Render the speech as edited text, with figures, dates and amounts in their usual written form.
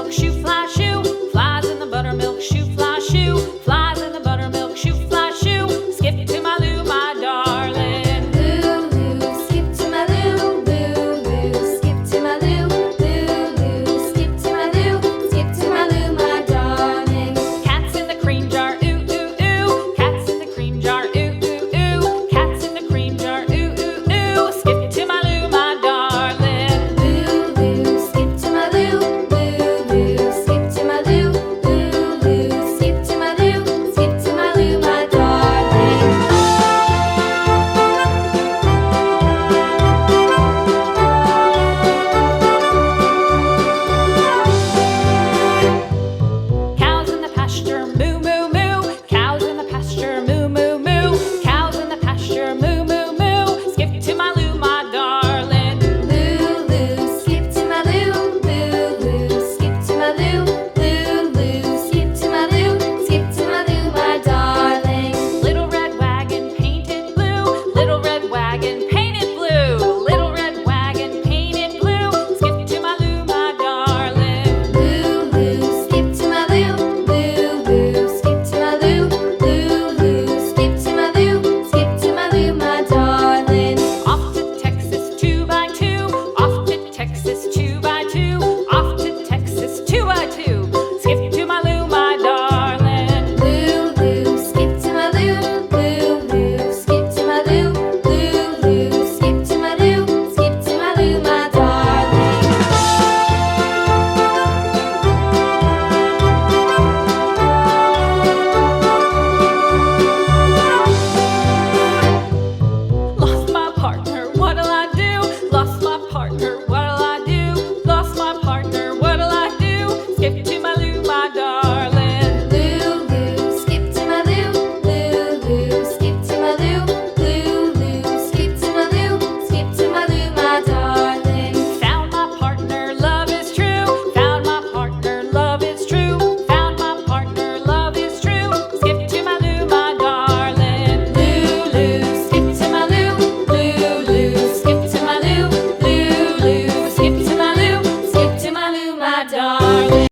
buttermilk shoe, fly shoe. Flies in the buttermilk shoe, fly shoe. Flies in the buttermilk shoe, fly shoe. Skip to my Lou, my darling. Lou, skip to my Lou, Lou, skip to my Lou, Lou, skip to my Lou, skip to my Lou, my darling. Cats in the cream jar, ooh, ooh, ooh. Cats in the cream jar, ooh, ooh, ooh. Cats in the cream jar, ooh, ooh, ooh. Skip to my Lou, my darling. Lou, skip to my Lou, Lou, skip to my Lou, Lou, skip to my Lou, skip to my Lou, my darling. Cows in the pasture, moo, moo, moo. Cows in the pasture, moo, moo, moo. Cows in the pasture, moo, moo, moo. Skip to my Lou, my darling. Lou, skip to my Lou, Lou, skip to my Lou, Lou, skip to my Lou, skip to my Lou, my darling. Little red wagon painted blue. Little red wagon painted blue. Little red wagon painted blue. Skip to my Lou, my darling. Lou, skip to my Lou, Lou, skip to my Lou, Lou, skip to my Lou, skip to my Lou, my darling. Off to Texas 2x2. Off to Texas 2x2. Off to Texas 2x2. Skip to my Lou, my darling. Lou, skip to my Lou, Lou, skip to my Lou, Lou, skip to my Lou, skip to my Lou, my darling. Lost my partner, what'll I do? Lost my partner, what'll I do? Lost my partner, what'll I do? Skip to my Lou, my darling. Lou, skip to my Lou, Lou, skip to my Lou, Lou, skip to my Lou, skip to my Lou, my darling. Found my partner, love is true. Found my partner, love is true. Found my partner, love is true. Skip to my Lou, my darling. Lou, skip to my Lou, Lou, skip to my Lou, Lou, skip to my Lou, skip to my Lou, my darling.